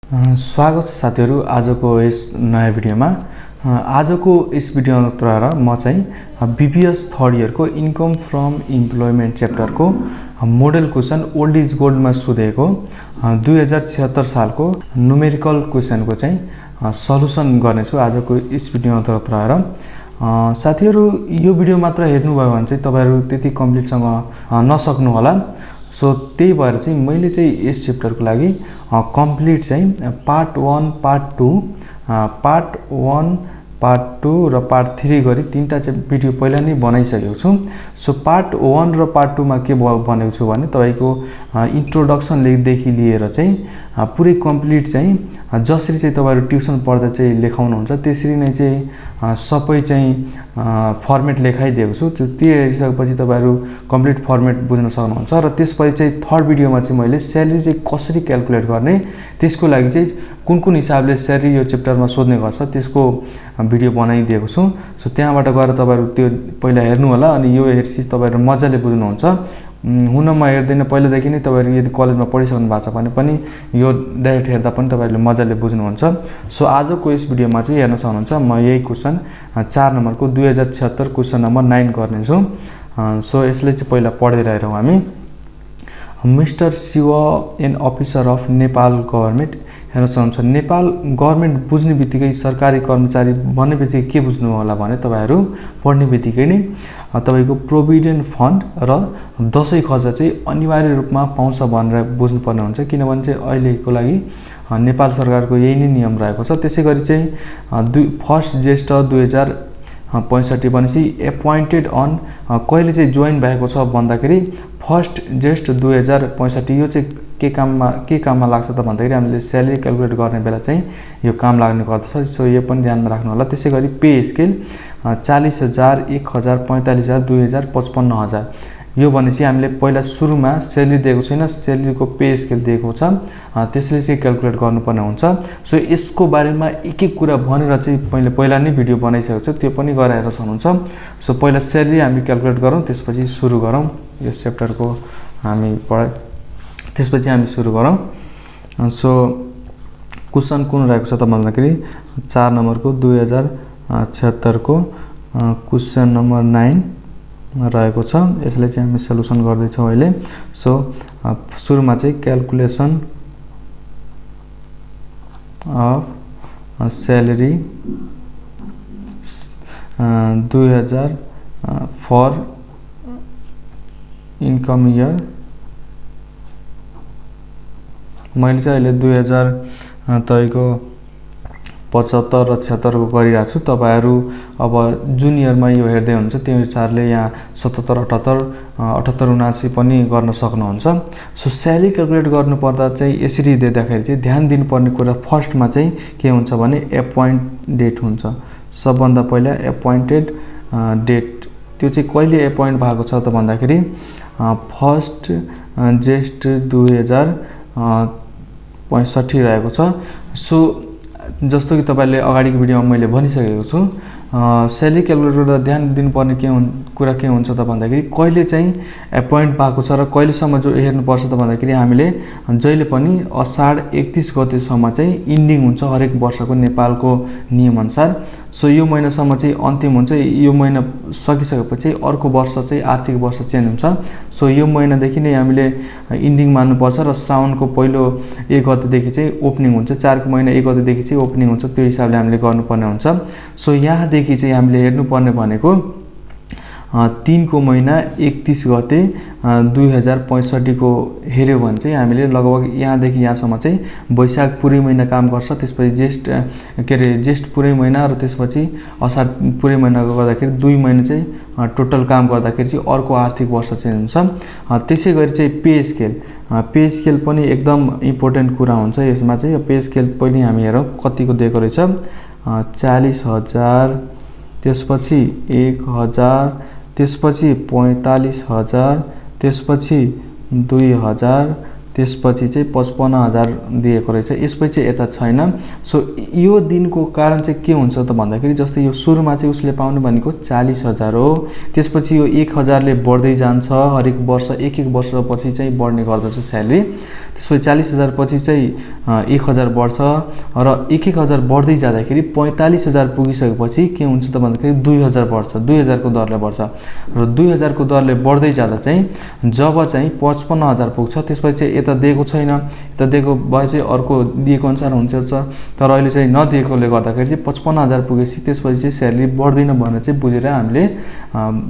स्वागत छ साथीहरु आजको यस नयाँ भिडियोमा। आजको यस भिडियोद्वारा म चाहिँ बीपीएस थर्ड इयरको इन्कम फ्रम इम्प्लोइमेन्ट च्याप्टरको मोडल क्वेशन ओल्ड इज गोल्डमा सोधेको 2076 सालको न्युमेरिकल क्वेशनको चाहिँ सल्युसन गर्नेछु आजको यस भिडियोद्वारा। साथीहरु यो भिडियो मात्र हेर्नुभयो भने चाहिँ तपाईहरु त्यति कम्प्लिटसँग नसक्नु होला। सो त्यही भएर चाहिँ मैले चाहिँ यस च्याप्टरको लागि कम्प्लिट चाहिँ पार्ट 1 पार्ट 2 र पार्ट 3 गरी तीनटा चाहिँ भिडियो पहिला नै बनाइसकेको छु। सो पार्ट 1 र पार्ट 2 मा के भनेको छु भने तपाईको इन्ट्रोडक्सन देखि लिएर चाहिँ पुरै कम्प्लिट चाहिँ जसरी चाहिँ तपाईहरु ट्युसन पढ्दा चाहिँ लेखाउनु हुन्छ त्यसरी नै चाहिँ सबै चाहिँ फर्मेट लेखाइदिएको छु। त्यो हेरिसकेपछि तपाईहरु कम्प्लिट फर्मेट बुझ्न सक्नुहुन्छ र त्यसपछि चाहिँ थर्ड भिडियोमा चाहिँ मैले स्यालेरी चाहिँ कसरी क्याल्कुलेट गर्ने त्यसको लागि चाहिँ कुन हिसाबले स्यालेरी यो च्याप्टरमा सोध्ने गर्छ त्यसको भिडियो बनाइदिएको छु। सो त्यहाँबाट गएर तपाईहरु त्यो पहिला हेर्नु होला अनि यो हेर्सी तपाईहरु मज्जाले बुझ्नुहुन्छ। हुन म हेर्दैन पहिलादेखि नै तपाईहरु यदि कलेजमा पढिसक्नु भएको छ भने पनि यो डाइरेक्ट हेर्दा पनि तपाईहरुले मज्जाले बुझ्नुहुन्छ। सो आजको यस भिडियोमा चाहिँ हेर्न सक्नुहुन्छ म यही क्वेशन 4 नम्बरको 2076 क्वेशन नम्बर 9 गर्ने छु। सो यसले चाहिँ पहिला पढ्दै रहेरौं हामी। Mister Shiv an officer of Nepal government. हेर्न सक्नुहुन्छ नेपाल गभर्नमेन्ट बुझ्ने बित्तिकै सरकारी कर्मचारी भन्ने बित्तिकै के बुझ्नु होला भने तपाईहरु पढ्ने बित्तिकै नै तपाईको प्रोभिडेन्ट फन्ड र दशैं खर्च चाहिँ अनिवार्य रूपमा पाउँछ भनेर बुझ्नु पर्ने हुन्छ। किनभने चाहिँ अहिलेको लागि नेपाल सरकारको यही नै नियम रहेको छ। त्यसैगरी चाहिँ 1 ज्येष्ठ 2065 भनेपछि एपोइन्टेड अन कहिले चाहिँ जोइन भएको छ भन्दाखेरि 1 ज्येष्ठ 2065 यो चाहिँ के काममा लाग्छ त भन्दाखेरि हामीले स्यालेरी क्याल्कुलेट गर्ने बेला चाहिँ यो काम लाग्ने गर्दछ। सो यो पनि ध्यानमा राख्नु होला। त्यसैगरी पे स्केल 40,000 1,000 45,000 2,000 55,000 यो भनेपछि हामीले पहिला सुरुमा स्यालेरी दिएको छैन, स्यालेरीको पे स्केल दिएको छ, त्यसले चाहिँ क्याल्कुलेट गर्नुपर्ने हुन्छ। सो यसको बारेमा एक कुरा भनेर चाहिँ मैले पहिला नै भिडियो बनाइसकेको छु, त्यो पनि गएर हेर्न सक्नुहुन्छ। सो पहिला स्यालेरी हामी क्याल्कुलेट गरौँ त्यसपछि सुरु गरौँ यस च्याप्टरको त्यसपछि हामी सुरु गरौँ। सो क्वेशन कुन रहेको छ त भन्दाखेरि 4 नम्बरको 2076 को क्वेशन नम्बर 9 रहेको छ। यसले चाहिँ हामी सल्युसन गर्दै छौं अहिले। सो सुरुमा चाहिँ calculation of salary 2000 for income year. मैले चाहिँ अहिले 2000 तपाईको 75 र 76 को गरिरहेको छु। तपाईहरु अब जुन इयरमा यो हेर्दै हुनुहुन्छ त्यो अनुसारले यहाँ 77 78 78 79 पनि गर्न सक्नुहुन्छ। सो स्यालेरी क्याल्कुलेट गर्नु पर्दा चाहिँ यसरी दिँदाखेरि चाहिँ ध्यान दिनुपर्ने कुरा फर्स्टमा चाहिँ के हुन्छ भने एपोइन्ट डेट हुन्छ। सबभन्दा पहिला एपोइन्टेड डेट त्यो चाहिँ कहिले एपोइन्ट भएको छ त भन्दाखेरि 1 ज्येष्ठ 2065 रहेको छ। सो जस्तो कि तपाईले अगाडिको भिडियोमा मैले भनिसकेको छु स्यालेरी क्याल्कुलेट गर्दा ध्यान दिनुपर्ने कुरा के हुन्छ त भन्दाखेरि कहिले चाहिँ एपोइन्ट भएको छ र कहिलेसम्म जो हेर्नुपर्छ त भन्दाखेरि हामीले जहिले पनि असाढ 31 गतेसम्म चाहिँ इन्डिङ हुन्छ हरेक वर्षको नेपालको नियम अनुसार। सो यो महिनासम्म चाहिँ अन्तिम हुन्छ। यो महिना सकिसकेपछि अर्को वर्ष चाहिँ आर्थिक वर्ष चेन्ज हुन्छ। सो यो महिनादेखि नै हामीले इन्डिङ मान्नुपर्छ र श्रावणको पहिलो 1 गतेदेखि चाहिँ ओपनिङ हुन्छ। 4 को महिना 1 गतेदेखि चाहिँ ओपनिङ हुन्छ। त्यो हिसाबले हामीले गर्नुपर्ने हुन्छ। सो यहाँदेखि चाहिँ हामीले हेर्नुपर्ने भनेको 3 को महिना 31 गते 2065 को हेर्यो भने चाहिँ हामीले लगभग यहाँदेखि यहाँसम्म चाहिँ वैशाख पुरै महिना काम गर्छ। त्यसपछि ज्येष्ठ पुरै महिना र त्यसपछि असाढ पुरै महिना गर्दाखेरि 2 महिना चाहिँ टोटल काम गर्दाखेरि चाहिँ अर्को आर्थिक वर्ष चाहिँ हुन्छ। त्यसैगरी चाहिँ पे स्केल पनि एकदम इम्पोर्टेन्ट कुरा हुन्छ यसमा चाहिँ। पे स्केल पनि हामी हेरौँ कतिको दिएको रहेछ 40,000 त्यसपछि 1,000 त्यसपछि 45,000 त्यसपछि 2,000 त्यसपछि चाहिँ 55,000 दिएको रहेछ। यसपछि यता छैन। सो यो दिनको कारण चाहिँ के हुन्छ त भन्दाखेरि जस्तै यो सुरुमा चाहिँ उसले पाउने भनेको 40,000 हो। त्यसपछि यो 1,000ले बढ्दै जान्छ, हरेक वर्ष एक वर्षपछि चाहिँ बढ्ने गर्दछ स्यालेरी। त्यसपछि 40,000 पछि चाहिँ 1,000 बढ्छ र 1,000 बढ्दै जाँदाखेरि 45,000 पुगिसकेपछि के हुन्छ त भन्दाखेरि 2,000 बढ्छ, 2,000 को दरले बढ्छ र 2,000 को दरले बढ्दै जाँदा चाहिँ जब चाहिँ 55,000 पुग्छ त्यसपछि चाहिँ यता दिएको छैन, यता दिएको भए चाहिँ अर्को दिएको अनुसार हुन्छ, तर अहिले चाहिँ नदिएकोले गर्दाखेरि चाहिँ 55,000 पुगेपछि त्यसपछि चाहिँ स्यालेरी बढ्दैन भनेर चाहिँ बुझेर हामीले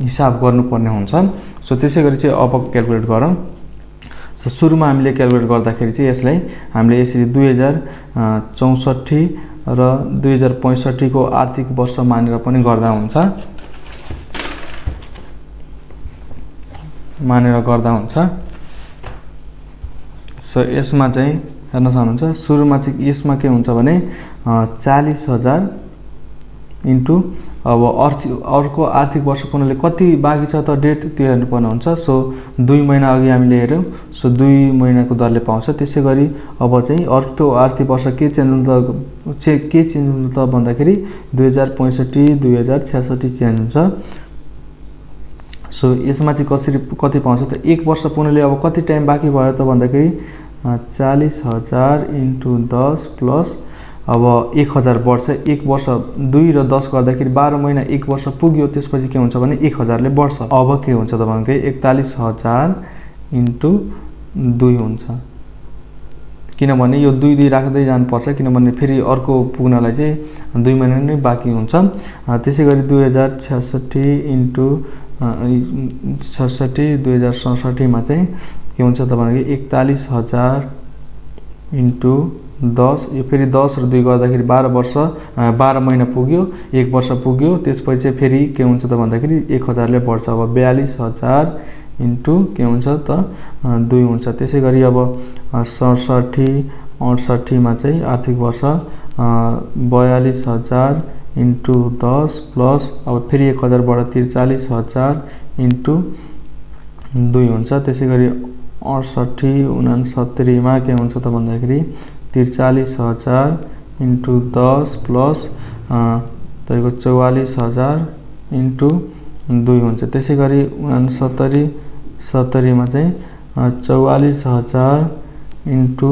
हिसाब गर्नुपर्ने हुन्छ। सो त्यसै गरी चाहिँ अब क्याल्कुलेट गरौँ। सो सुरुमा हामीले क्याल्कुलेट गर्दाखेरि चाहिँ यसलाई हामीले यसरी 2064 र 2065 को आर्थिक वर्ष मानेर पनि गर्दा हुन्छ, सो यसमा चाहिँ हेर्न सक्नुहुन्छ सुरुमा चाहिँ यसमा के हुन्छ भने 40,000 इन्टु अब अर्को आर्थिक वर्ष पुनले कति बाँकी छ त डेट त्यो हेर्नुपर्ने हुन्छ। सो 2 महिना अघि हामीले हेऱ्यौँ, सो 2 महिनाको दरले पाउँछ। त्यसै गरी अब चाहिँ अर्को आर्थिक वर्ष के चेन्ज हुन्छ त भन्दाखेरि 2065 2066 चेन्ज हुन्छ। सो यसमा चाहिँ कति पाउँछ त 1 वर्ष पुनले अब कति टाइम बाँकी भयो त भन्दाखेरि 40,000 इन्टु 10 प्लस अब 1,000 बढ्छ। 1 वर्ष 2 र 10 गर्दाखेरि 12 महिना 1 वर्ष पुग्यो। त्यसपछि के हुन्छ भने 1,000ले बढ्छ। अब के हुन्छ त भन्दाखेरि 41,000 इन्टु 2 हुन्छ, किनभने यो 2 राख्दै जानुपर्छ, किनभने फेरि अर्को पुग्नलाई चाहिँ 2 महिना नै बाँकी हुन्छ। त्यसै गरी 2066 इन्टु 66 2067 मा चाहिँ के हुन्छ त भन्दाखेरि 41,000 इन्टु 10, यो फेरि 10 र 2 गर्दाखेरि 12 महिना पुग्यो, 1 वर्ष पुग्यो। त्यसपछि चाहिँ फेरि के हुन्छ त भन्दाखेरि 1,000ले बढ्छ। अब 42,000 इन्टु के हुन्छ त 2 हुन्छ। त्यसै गरी अब 67 68 मा चाहिँ आर्थिक वर्ष 42,000 इन्टु 10 प्लस अब फेरि 1,000 बाट 43,000 इन्टु 2 हुन्छ। त्यसै गरी 68 69 मा के हुन्छ त भन्दाखेरि 43,000 इन्टु 10 प्लस तपाईँको 44,000 इन्टु 2 हुन्छ। त्यसै गरी 69 मा चाहिँ 44,000 इन्टु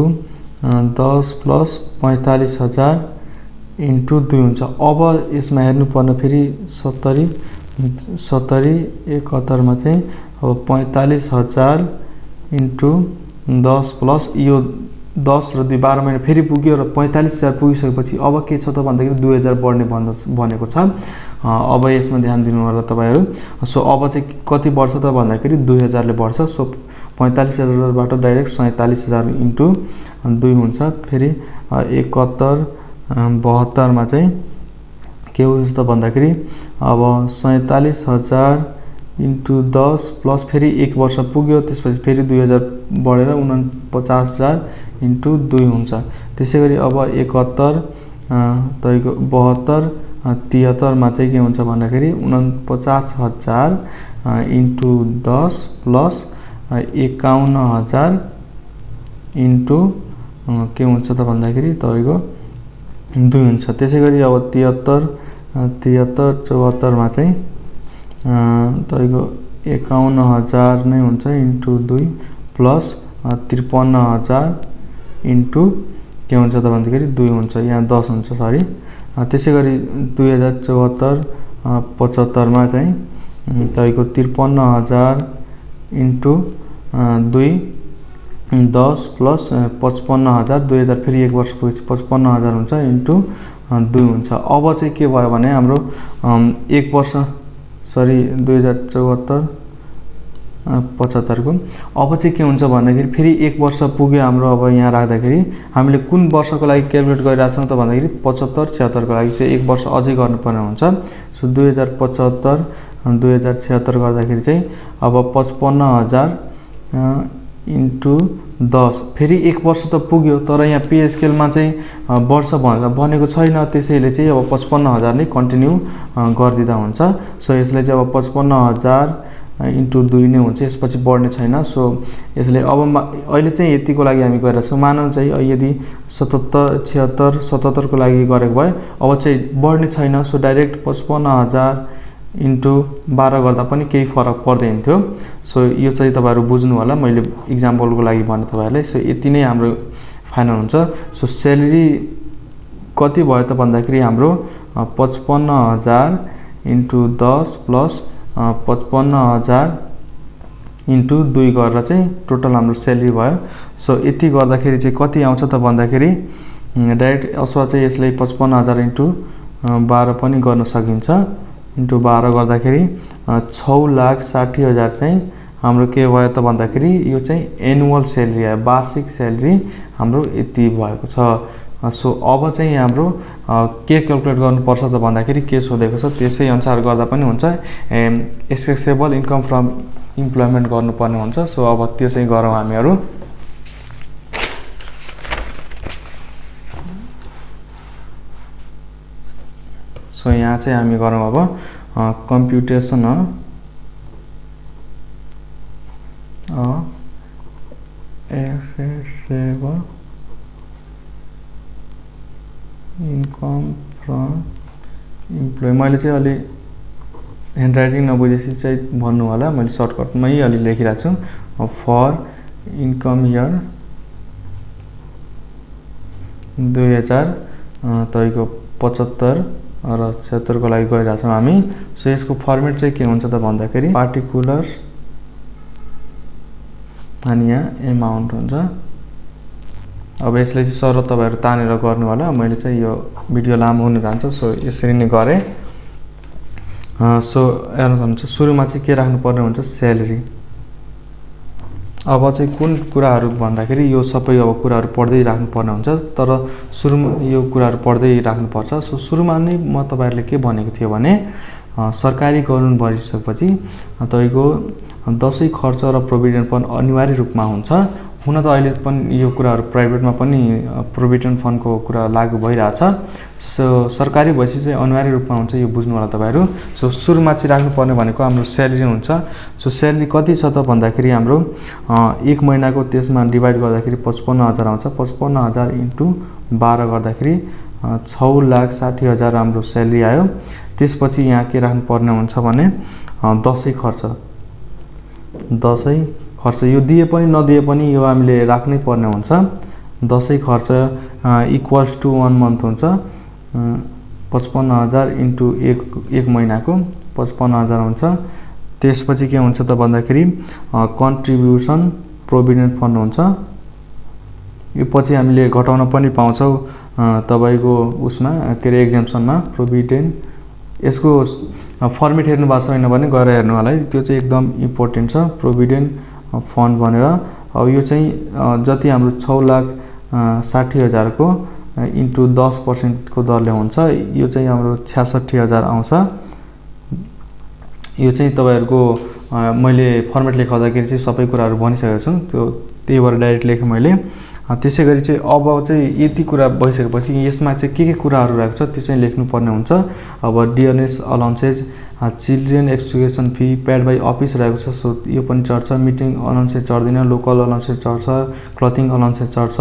10 प्लस 45,000 इन्टु 2 हुन्छ। अब यसमा हेर्नुपर्ने फेरि 70 71 मा चाहिँ अब 45,000 इन्टु 10 प्लस यो 10 र 2 12 महिना फेरि पुग्यो र 45,000 पुगिसकेपछि अब के छ त भन्दाखेरि 2,000 बढ्ने भनेको छ। अब यसमा ध्यान दिनु होला तपाईहरु। सो अब चाहिँ कति बढ्छ त भन्दाखेरि 2,000ले बढ्छ। सो 45,000 बाट डाइरेक्ट 47,000 इन्टु 2 हुन्छ। फेरि 71 72 मा चाहिँ के हुन्छ त भन्दाखेरि अब 47,000 इन्टु 10 प्लस फेरि 1 वर्ष पुग्यो, त्यसपछि फेरि 2,000 बढेर 49,000 इन्टु 2 हुन्छ। त्यसै गरी अब 71 तपाईँको 72 73 मा चाहिँ के हुन्छ भन्दाखेरि 49,000 इन्टु 10 प्लस 51,000 इन्टु के हुन्छ त भन्दाखेरि तपाईँको 2 हुन्छ। त्यसै गरी अब 73 74 मा चाहिँ तपाईँको 51,000 नै हुन्छ इन्टु 2 प्लस 53,000 इन्टु के हुन्छ त भन्दाखेरि 2 हुन्छ, यहाँ 10 हुन्छ सरी। त्यसै गरी 2074 75 मा चाहिँ तपाईँको 53,000 इन्टु 2 10 प्लस 55,000 2000 फेरि 1 वर्ष पुगेपछि 55,000 हुन्छ इन्टु 2 हुन्छ। अब चाहिँ के भयो भने हाम्रो 1 वर्ष सरी 2074 75 को अब चाहिँ के हुन्छ भन्दाखेरि फेरि 1 वर्ष पुग्यो हाम्रो। अब यहाँ राख्दाखेरि हामीले कुन वर्षको लागि क्याल्कुलेट गरिरहेका छौँ त भन्दाखेरि 75 76 को लागि चाहिँ 1 वर्ष अझै गर्नुपर्ने हुन्छ। सो 2075 2076 गर्दाखेरि चाहिँ अब 55,000 इन्टु 10 फेरि 1 वर्ष त पुग्यो, तर यहाँ पे स्केलमा चाहिँ वर्ष भनेको छैन, त्यसैले चाहिँ अब 55,000 नै कन्टिन्यू गरिदिँदा हुन्छ। सो यसलाई चाहिँ अब 55,000 इन्टु 2 नै हुन्छ, यसपछि बढ्ने छैन। सो यसले अब अहिले चाहिँ यतिको लागि हामी गरिरहेको छौँ। मानौँ चाहिँ यदि 77, 76, 77 को लागि गरेको भए अब चाहिँ बढ्ने छैन। सो डाइरेक्ट 55,000 इन्टु 12 गर्दा पनि केही फरक पर्दैन थियो। सो यो चाहिँ तपाईहरु बुझ्नु होला, मैले इक्जाम्पलको लागि भने तपाईहरुलाई। सो यति नै हाम्रो फाइनल हुन्छ। सो स्यालेरी कति भयो त भन्दाखेरि हाम्रो 55,000 इन्टु 10 प्लस 55,000 इन्टु 2 गरेर चाहिँ टोटल हाम्रो स्यालेरी भयो। सो यति गर्दाखेरि चाहिँ कति आउँछ त भन्दाखेरि डाइरेक्ट अथवा चाहिँ यसलाई 55,000 इन्टु 12 पनि गर्न सकिन्छ। इन्टु 12 गर्दाखेरि 6,60,000 चाहिँ हाम्रो के भयो त भन्दाखेरि यो चाहिँ एनुअल स्यालेरी आयो, वार्षिक स्यालेरी हाम्रो यति भएको छ। सो अब चाहिँ हाम्रो के क्याल्कुलेट गर्नुपर्छ त भन्दाखेरि के सोधेको छ त्यसै अनुसार गर्दा पनि हुन्छ। एक्सेसेबल इन्कम फ्रम इम्प्लोइमेन्ट गर्नुपर्ने हुन्छ। सो अब त्यो चाहिँ गरौँ हामीहरु। सो यहाँ चाहिँ हामी गरौँ अब कम्प्युटेसन एक्सेसेबल इन्कम फ्रम इम्प्लोइ। मैले चाहिँ अलि ह्यान्डराइटिङ नबुझेपछि चाहिँ भन्नु होला, मैले सर्टकटमै अलि लेखिरहेको छु। फर इन्कम इयर 2075 र 76 को लागि गइरहेको छौँ हामी। सो यसको फर्मेट चाहिँ के हुन्छ त भन्दाखेरि पार्टिकुलर अनि यहाँ एमाउन्ट हुन्छ। अब यसले चाहिँ सर तपाईहरु तानेर गर्नु होला, मैले चाहिँ यो भिडियो लामो हुन जान्छ। सो यसरी नै गरे। सो हेर्नुहुन्छ सुरुमा चाहिँ के राख्नु पर्ने हुन्छ स्यालेरी। अब चाहिँ कुन कुराहरु भन्दाखेरि यो सबै अब कुराहरु पढ्दै राख्नु पर्ने हुन्छ, तर सुरुमा यो कुराहरु पढ्दै राख्नु पर्छ। सो सुरुमा नै म तपाईहरुले के भनेको थियो भने सरकारी गभर्नमेन्ट भइसकेपछि तपाईको दशैं खर्च र प्रोभिडेन्ट फन्ड अनिवार्य रूपमा हुन्छ। हुन त अहिले पनि यो कुराहरु प्राइभेटमा पनि प्रोभिडेन्ट फन्डको कुरा लागू भइराछ। सो सरकारी भएपछि चाहिँ अनिवार्य रूपमा हुन्छ, यो बुझ्नु होला तपाईहरु। सो सुरुमा चाहिँ राख्नु पर्ने भनेको हाम्रो स्यालेरी हुन्छ। सो स्यालेरी कति छ त भन्दाखेरि हाम्रो 1 महिनाको त्यसमा डिभाइड गर्दाखेरि 55,000 आउँछ। 55,000 इन्टु 12 गर्दाखेरि 6,60,000 हाम्रो स्यालेरी आयो। त्यसपछि यहाँ के राख्नु पर्ने हुन्छ भने दशैं खर्च। दशैं खर्च यो दिए पनि नदिए पनि यो हामीले राख्नै पर्ने हुन्छ। दशैं खर्च इक्वल्स टु 1 मन्थ हुन्छ। 55,000 इन्टु 1 महिनाको 55,000 हुन्छ। त्यसपछि के हुन्छ त भन्दाखेरि कन्ट्रिब्युसन प्रोभिडेन्ट फन्ड हुन्छ। यो पछि हामीले घटाउन पनि पाउँछौ तपाईको उसमा के रे एक्जम्पसनमा प्रोभिडेन्ट। यसको फर्मेट हेर्नु भएको छैन भने गएर हेर्नु होला है, त्यो चाहिँ एकदम इम्पोर्टेन्ट छ प्रोभिडेन्ट फन्ड भनेर। अब यो चाहिँ जति हाम्रो 6,60,000 को इन्टु 10% को दरले हुन्छ, यो चाहिँ हाम्रो 66,000 आउँछ। यो चाहिँ तपाईहरुको मैले फर्मेट लेख्दाखेरि चाहिँ सबै कुराहरु भनिसकेको छु, त्यो त्यही भएर डाइरेक्ट लेखे मैले। त्यसैगरी चाहिँ अब चाहिँ यति कुरा भइसकेपछि यसमा चाहिँ के कुराहरु रहेको छ त्यो चाहिँ लेख्नु पर्ने हुन्छ। अब dearness allowances, children education fee paid by office रहेको छ। सो यो पनि चढ्छ। मिटिङ अलाउन्सेस चढ्दैन, लोकल अलाउन्सेस चढ्छ, क्लथिङ अलाउन्सेस चढ्छ,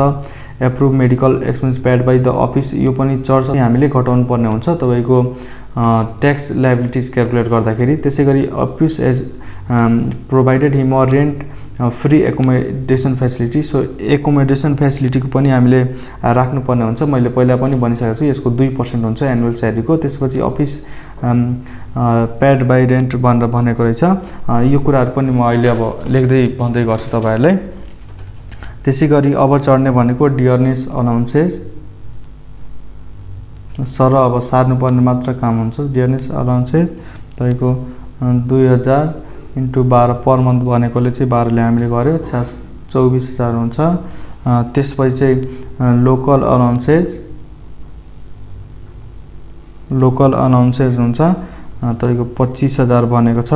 approve medical expense paid by the office यो पनि चढ्छ। हामीले घटाउनु पर्ने हुन्छ तपाईको ट्याक्स लायबिलिटीज क्याल्कुलेट गर्दाखेरि। त्यसैगरी office as provided him or rent free accommodation facility. So accommodation फ्यासिलिटीको पनि हामीले राख्नु पर्ने हुन्छ। मैले पहिला पनि भनिसकेको छु यसको 2% हुन्छ एनुअल स्यालेरीको। त्यसपछि अफिस पेड बाइ रेन्ट भनेर भनेको रहेछ। यो कुराहरु पनि म अहिले अब लेख्दै भन्दै गर्छु तपाईहरुलाई। त्यसैगरी अब चढ्ने भनेको डियरनेस अलाउन्सेस। सर अब सार्नु पर्ने मात्र काम हुन्छ। डियरनेस अलाउन्सेस तपाईको 2000 इन्टु 12 पर मन्थ भनेकोले चाहिँ 12 ले हामीले गर्यो 24,000 हुन्छ। त्यसपछि चाहिँ लोकल अलाउन्सेस हुन्छ तपाईको 25,000 भनेको छ।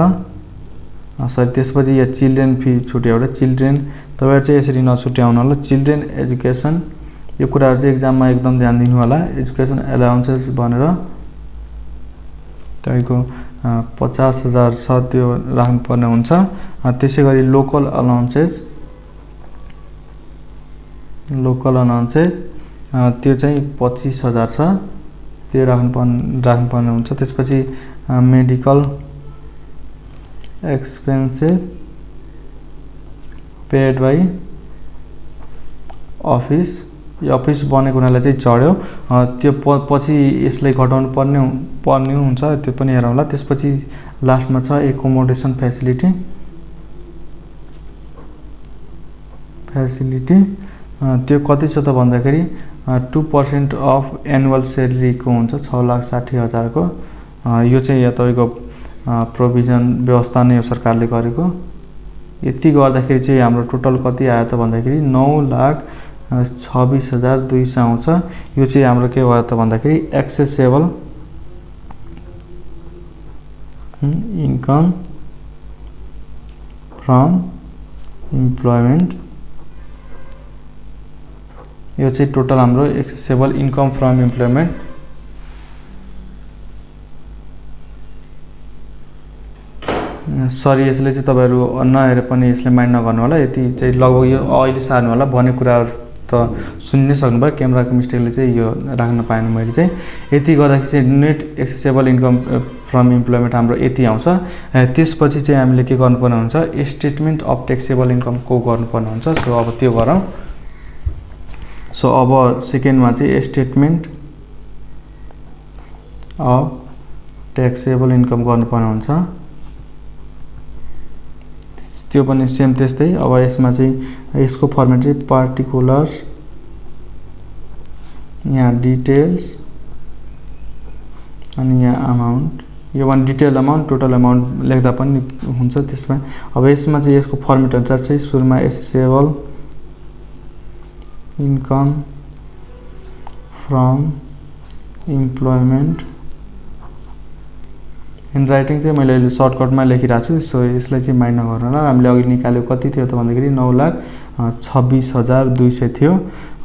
सरी त्यसपछि यहाँ चिल्ड्रेन फी छुट्यो एउटा। चिल्ड्रेन तपाईहरु चाहिँ यसरी नछुट्याउनु होला। चिल्ड्रेन एजुकेसन यो कुराहरु चाहिँ एक्जाममा एकदम ध्यान दिनु होला। एजुकेसन अलाउन्सेस भनेर तपाईको 50,000 छ त्यो राख्नुपर्ने हुन्छ। त्यसै गरी लोकल अलाउन्सेस त्यो चाहिँ 25,000 छ, त्यो राख्नुपर्ने हुन्छ। त्यसपछि medical expenses paid by office, यो अफिस बनेको हुनाले चाहिँ चढ्यो, त्यो पछि यसलाई घटाउनु पर्ने हुन्छ, त्यो पनि हेरौँला। त्यसपछि लास्टमा छ एकोमोडेसन फ्यासिलिटी त्यो कति छ त भन्दाखेरि 2% अफ एनुअल स्यालेरीको हुन्छ, 6,60,000 को। यो चाहिँ यहाँ तपाईँको प्रोभिजन व्यवस्था नै हो सरकारले गरेको। यति गर्दाखेरि चाहिँ हाम्रो टोटल कति आयो त भन्दाखेरि 9,26,200 आउँछ। यो चाहिँ हाम्रो के भयो त भन्दाखेरि एक्सेसेबल इन्कम फ्रम इम्प्लोइमेन्ट, यो चाहिँ टोटल हाम्रो accessible income from employment. Sorry, यसले चाहिँ तपाईँहरू नहेरे पनि यसले माइन्ड नगर्नु होला। यति चाहिँ लगभग यो अहिले सार्नु होला, भन्ने कुराहरू त सुन्नै सक्नुभयो। क्यामेराको मिस्टेकले चाहिँ यो राख्न पाएन मैले चाहिँ। यति गर्दाखेरि चाहिँ net accessible income from employment हाम्रो यति आउँछ। त्यसपछि चाहिँ हामीले के गर्नुपर्ने हुन्छ, स्टेटमेन्ट अफ ट्याक्सेबल इन्कमको गर्नुपर्ने हुन्छ। सो अब त्यो गरौँ। सो अब सेकेन्डमा चाहिँ स्टेटमेन्ट अफ ट्याक्सेबल इन्कम गर्नुपर्ने हुन्छ। त्यो पनि सेम त्यस्तै। अब यसमा चाहिँ यसको फर्मेट चाहिँ पार्टिकुलर, यहाँ डिटेल्स अनि यहाँ अमाउन्ट, यो one detail amount total amount लेख्दा पनि हुन्छ त्यसमा। अब यसमा चाहिँ यसको फर्मेट अनुसार चाहिँ सुरुमा accessible income from employment, hand writing चाहिँ मैले अहिले सर्टकटमा लेखिरहेको छु। सो यसलाई चाहिँ माइन्ड नगर्नु होला। हामीले अघि निकाल्यो कति थियो त भन्दाखेरि 9,26,200 थियो।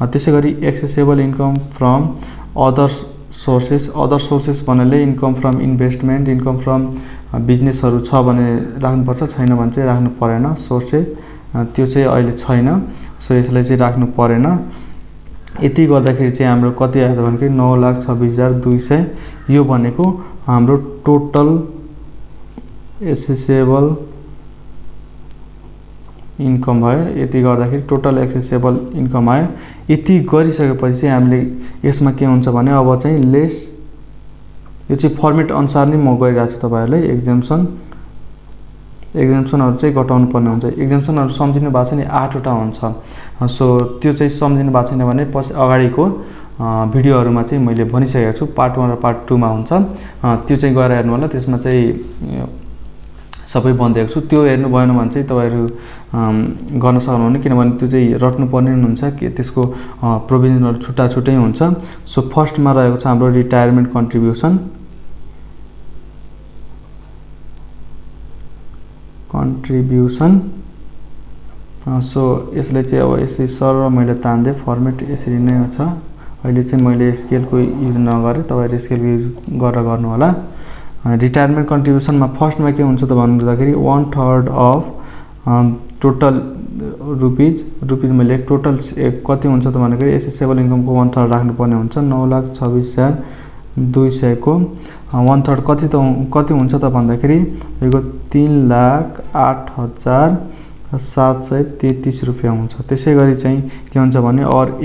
त्यसै गरी assessable income from other sources भन्नाले income from investment, income from बिजनेसहरू छ भने राख्नुपर्छ, छैन भने चाहिँ राख्नु परेन। सोर्सेस त्यो चाहिँ अहिले छैन, सो यसलाई चाहिँ राख्नु परेन। यति गर्दाखेरि चाहिँ हाम्रो कति आयो त भन्दाखेरि 9,26,200। यो भनेको हाम्रो टोटल एक्सेसेबल इन्कम भयो। यति गर्दाखेरि टोटल एक्सेसेबल इन्कम आयो। यति गरिसकेपछि चाहिँ हामीले यसमा के हुन्छ भने अब चाहिँ लेस, यो चाहिँ फर्मेट अनुसार नै म गरिरहेको छु तपाईँहरूलाई। एक्जेम्सनहरू चाहिँ घटाउनु पर्ने हुन्छ। एक्जेम्सनहरू सम्झिनु भएको छ नि, 8वटा हुन्छ। सो त्यो चाहिँ सम्झिनु भएको छैन भने पछि अगाडिको भिडियोहरूमा चाहिँ मैले भनिसकेको छु, पार्ट 1 र पार्ट 2 मा हुन्छ। त्यो चाहिँ गएर हेर्नु होला, त्यसमा चाहिँ सबै भनिदिएको छु। त्यो हेर्नु भएन भने चाहिँ तपाईँहरू गर्न सक्नुहुन्न, किनभने त्यो चाहिँ रट्नुपर्ने हुन्छ कि त्यसको प्रोभिजनहरू छुट्टा छुट्टै हुन्छ। सो फर्स्टमा रहेको छ हाम्रो रिटायरमेन्ट कन्ट्रिब्युसन। सो यसले चाहिँ अब यसरी सर मैले तान्दै फर्मेट यसरी नै छ। अहिले चाहिँ मैले स्केलको युज नगरेँ, तपाईँहरू स्केलको युज गरेर गर्नु होला। रिटायरमेन्ट कन्ट्रिब्युसनमा फर्स्टमा के हुन्छ त भन्दाखेरि 1/3 अफ टोटल रुपिज मैले टोटल कति हुन्छ त भन्दाखेरि एक्सेसेबल इन्कमको 1/3 राख्नुपर्ने हुन्छ। 9,26,200 को 1/3 कति हुन्छ त भन्दाखेरि यो 3,08,733 रुपियाँ हुन्छ। त्यसै गरी चाहिँ के हुन्छ भने और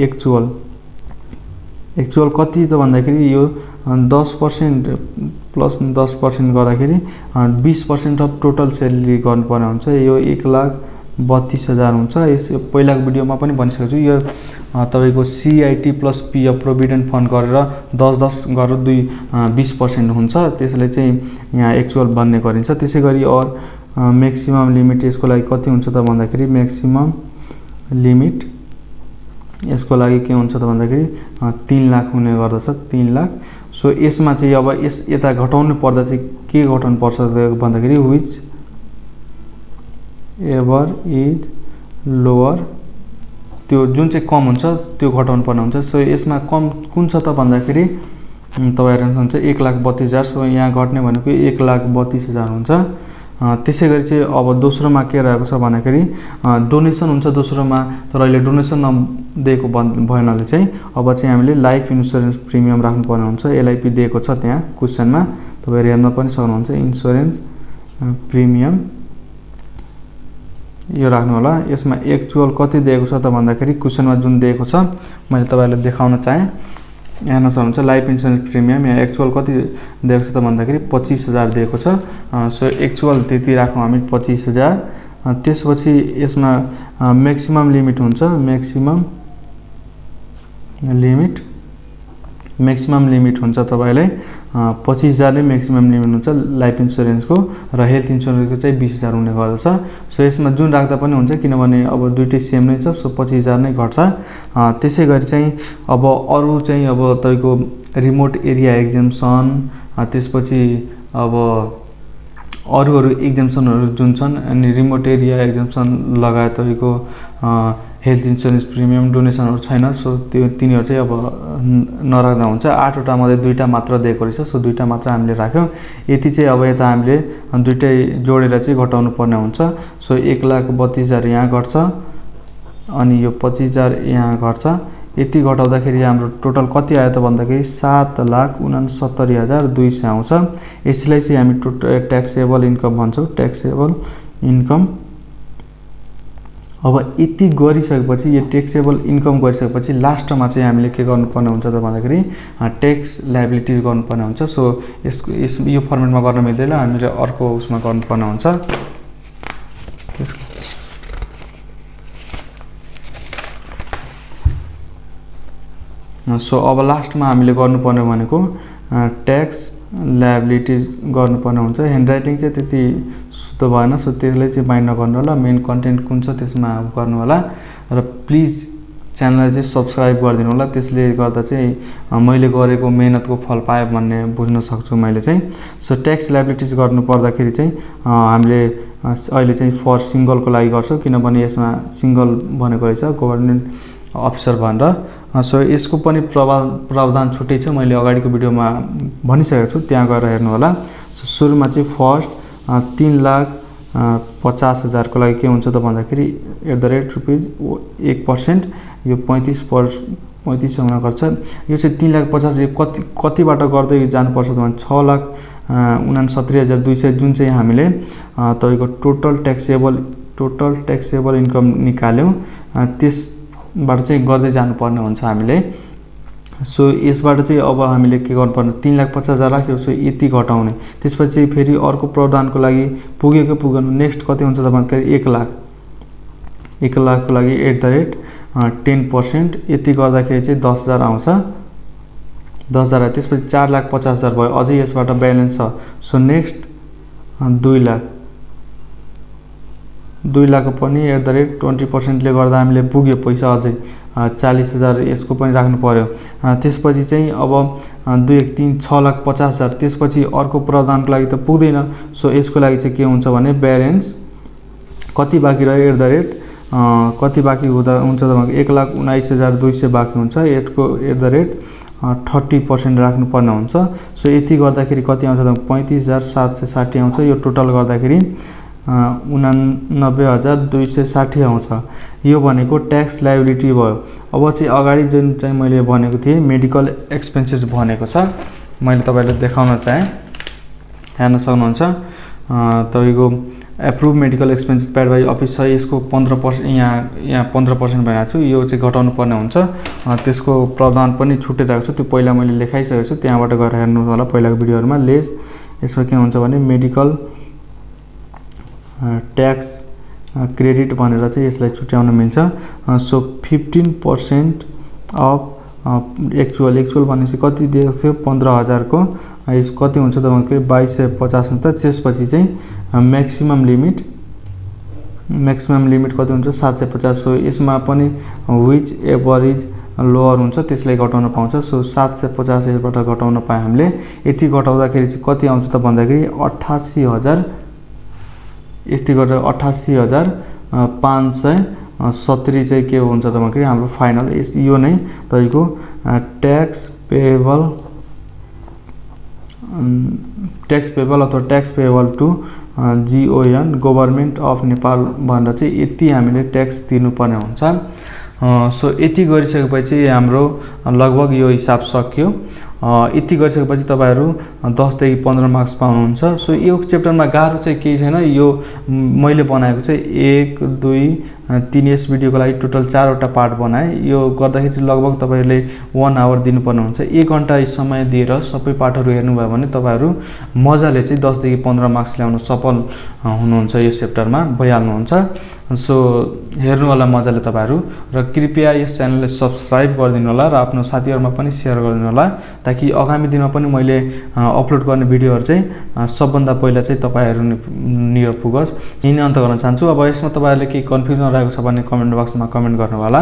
एक्चुअल कति त भन्दाखेरि यो 10% प्लस 10% गर्दाखेरि 20% अफ टोटल स्यालेरी गर्नुपर्ने हुन्छ। यो 1,32,000 हुन्छ। यस पहिलाको भिडियोमा पनि भनिसकेको छु। यो तपाईँको CIT plus PF provident fund गरेर 10-10 गरेर 20% हुन्छ। त्यसले चाहिँ यहाँ एक्चुअल बन्ने गरिन्छ। त्यसै गरी और म्याक्सिमम लिमिट यसको लागि कति हुन्छ त भन्दाखेरि म्याक्सिमम लिमिट यसको लागि के हुन्छ त भन्दाखेरि 3 लाख हुने गर्दछ, 3 लाख। सो यसमा चाहिँ अब यता घटाउनु पर्दा चाहिँ के घटाउनु पर्छ त भन्दाखेरि विच एभर इज लोअर, त्यो जुन चाहिँ कम हुन्छ त्यो घटाउनु पर्ने हुन्छ। सो यसमा कम कुन छ त भन्दाखेरि तपाईहरु हुन्छ 1,32,000। सो यहाँ घट्ने भनेको 1,32,000 हुन्छ। त्यसै गरी चाहिँ अब दोस्रोमा के रहेको छ भन्दाखेरि डोनेसन हुन्छ दोस्रोमा, तर अहिले डोनेसन नदिएको भएनाले चाहिँ अब चाहिँ हामीले लाइफ इन्स्योरेन्स प्रिमियम राख्नुपर्ने हुन्छ। एलआईपी दिएको छ त्यहाँ क्वेशनमा, तपाईहरु हेर्न पनि सक्नुहुन्छ। इन्स्योरेन्स प्रिमियम यो राख्नु होला। यसमा एक्चुअल कति दिएको छ त भन्दाखेरि क्वेशनमा जुन दिएको छ मैले तपाईहरुलाई देखाउन चाहे। यहाँ सक्नुहुन्छ लाइफ इन्स्योरेन्स प्रिमियम, यहाँ एक्चुअल कति दिएको छ त भन्दाखेरि 25,000 दिएको छ। सो एक्चुअल त्यति राखौँ हामी 25,000। त्यसपछि यसमा म्याक्सिमम लिमिट हुन्छ। म्याक्सिमम लिमिट हुन्छ तपाईलाई 25,000 नै म्याक्सिमम लिमिट हुन्छ लाइफ इन्स्योरेन्सको, र हेल्थ इन्स्योरेन्सको चाहिँ 20,000 हुने गर्दछ। सो यसमा जुन राख्दा पनि हुन्छ, किनभने अब दुईटै सेम नै छ। सो 25,000 नै घट्छ। त्यसै गरी चाहिँ अब अरु चाहिँ अब तपाईको रिमोट एरिया एक्जम्पसन, त्यसपछि अब अरु एक्जम्पसनहरु जुन छन्, अनि रिमोट एरिया एक्जम्पसन लगायत तपाईको हेल्थ इन्स्योरेन्स प्रिमियम डोनेसनहरु छैन। सो त्यो तिनीहरु चाहिँ अब नराख्दा हुन्छ। 8 वटा मध्ये 2टा मात्र दिएको रहेछ। सो 2टा मात्र हामीले राख्यौं। यति चाहिँ अब यता हामीले दुईटै जोडेर चाहिँ घटाउनु पर्ने हुन्छ। सो 1,32,000 यहाँ घट्छ, अनि यो 25,000 यहाँ घट्छ। यति घटाउँदाखेरि हाम्रो टोटल कति आयो त भन्दाखेरि 7,69,200 आउँछ। यसलाई चाहिँ हामी टोटल ट्याक्सेबल इन्कम भन्छौं। Taxable income. अब यति गरिसकेपछि, यो ट्याक्सेबल इन्कम गरिसकेपछि लास्टमा चाहिँ हामीले के गर्नुपर्ने हुन्छ त भन्दाखेरि ट्याक्स लायबिलिटीज गर्नुपर्ने हुन्छ। सो यो फर्मेटमा गर्न मिल्दैन, हामीले अर्को उसमा गर्नुपर्ने हुन्छ। सो अब लास्टमा हामीले गर्नुपर्ने भनेको ट्याक्स लायबिलिटीज गर्नुपर्ने हुन्छ। ह्यान्डराइटिङ चाहिँ त्यति शुद्ध भएन, सो त्यसलाई चाहिँ माइन्ड नगर्नु होला। मेन कन्टेन्ट कुन छ त्यसमा गर्नु होला, र प्लिज च्यानललाई चाहिँ सब्स्क्राइब गरिदिनु होला। त्यसले गर्दा चाहिँ मैले गरेको मेहनतको फल पाए भन्ने बुझ्न सक्छु मैले चाहिँ। सो ट्याक्स लायबिलिटीज गर्नु पर्दाखेरि चाहिँ हामीले अहिले चाहिँ फर सिंगलको लागि गर्छौं, किनभने यसमा सिंगल भनेको रहेछ गभर्नमेन्ट अफिसर भनेर। सो यसको पनि प्रावधान छुट्टै छ, मैले अगाडिको भिडियोमा भनिसकेको छु, त्यहाँ गएर हेर्नु होला। सो सुरुमा चाहिँ फर्स्ट 3,50,000 को लागि के हुन्छ त भन्दाखेरि @1% यो 35 हुन गर्छ। यो चाहिँ 3,50,000 यो कतिबाट गर्दै जानुपर्छ त भने 6,69,200 जुन चाहिँ हामीले तपाईको टोटल ट्याक्सेबल इन्कम निकाल्यौं, त्यसबाट चाहिँ गर्दै जानुपर्ने हुन्छ हामीले। सो यसबाट चाहिँ अब हामीले के गर्नुपर्ने 3,50,000 राख्यो। सो यति घटाउने, त्यसपछि फेरि अर्को प्रावधानको लागि पुगेन। नेक्स्ट कति हुन्छ त भन्दाखेरि 1,00,000 को लागि @10% यति गर्दाखेरि चाहिँ 10,000 आउँछ। 10,000 त्यसपछि 4,50,000 भयो। अझै यसबाट ब्यालेन्स छ। सो नेक्स्ट 2,00,000 को पनि @20% ले गर्दा हामीले पुग्यो पैसा। अझै 40,000 यसको पनि राख्नु पर्यो। त्यसपछि चाहिँ अब 6,50,000 त्यसपछि अर्को प्रावधानको लागि त पुग्दैन। सो यसको लागि चाहिँ के हुन्छ भने ब्यालेन्स कति बाँकी रह्यो कति बाँकी हुन्छ त भने 1,19,200 बाँकी हुन्छ। यसको @30% राख्नु पर्ने हुन्छ। सो यति गर्दाखेरि कति आउँछ त 35,760 आउँछ। यो टोटल गर्दाखेरि 89,260 आउँछ। यो भनेको ट्याक्स लायबिलिटी भयो। अब चाहिँ अगाडि जुन चाहिँ मैले भनेको थिए मेडिकल एक्सपेन्सेस भनेको छ, मैले तपाईलाई देखाउन चाहे। हेर्न सक्नुहुन्छ तपाईको approve medical expenses paid by office छ। यसको 15% यहाँ 15% भनेको छु। यो चाहिँ घटाउनु पर्ने हुन्छ। त्यसको प्रावधान पनि छुटेको छु, त्यो पहिला मैले लेखाइसकेको छु, त्यहाँबाट गएर हेर्नु होला पहिलाको भिडियोहरुमा। यसमा के हुन्छ भने मेडिकल ट्याक्स क्रेडिट भनेर चाहिँ यसलाई छुट्याउन मिल्छ। सो 15% अफ एक्चुअल भनेपछि कति दिएको थियो 15,000 को, यस कति हुन्छ त भन्दाखेरि 2,250 हुन्छ। त्यसपछि चाहिँ म्याक्सिमम लिमिट कति हुन्छ 750। सो यसमा पनि व्हिच एभरेज लोअर हुन्छ त्यसलाई घटाउन पाउँछ। सो 750 यसबाट घटाउन पाए हामीले। यति घटाउँदाखेरि चाहिँ कति आउँछ त भन्दाखेरि 88,000 यति गरेर 88,570 चाहिँ के हुन्छ त भन्दाखेरि हाम्रो फाइनल यो नै तपाईको ट्याक्स पेएबल ट्याक्स पेबल अथवा tax payable to GON government of Nepal भनेर चाहिँ यति हामीले ट्याक्स दिनुपर्ने हुन्छ। सो यति गरिसकेपछि हाम्रो लगभग यो हिसाब सक्यो। यति गरिसकेपछि तपाईहरु 10 देखि 15 मार्क्स पाउनुहुन्छ। सो यो च्याप्टरमा गाह्रो चाहिँ केही छैन। यो मैले बनाएको चाहिँ 1 2 3 यस भिडियोको लागि टोटल 4 वटा पार्ट बनाए। यो गर्दाखेरि लगभग तपाईहरुले 1 आवर दिनुपर्ने हुन्छ। 1 घण्टा समय दिएर सबै पार्टहरु हेर्नुभयो भने तपाईहरु मजाले चाहिँ 10 देखि 15 मार्क्स ल्याउन सफल हुनुहुन्छ। यो च्याप्टरमा भइहाल्नुहुन्छ। सो हेर्नु होला मजाले तपाईहरु र कृपया यस च्यानललाई सब्स्क्राइब गरिदिनु होला र आफ्नो साथीहरुमा पनि शेयर गरिदिनु होला ताकि आगामी दिनमा पनि मैले अपलोड गर्ने भिडियोहरु चाहिँ सबभन्दा पहिला चाहिँ तपाईहरु निर पुगोस्। यिनै अन्त गर्न चाहन्छु। अब यसमा तपाईहरुले के कन्फ्युजन रहेको छ भने कमेन्ट बक्समा कमेन्ट गर्नु होला।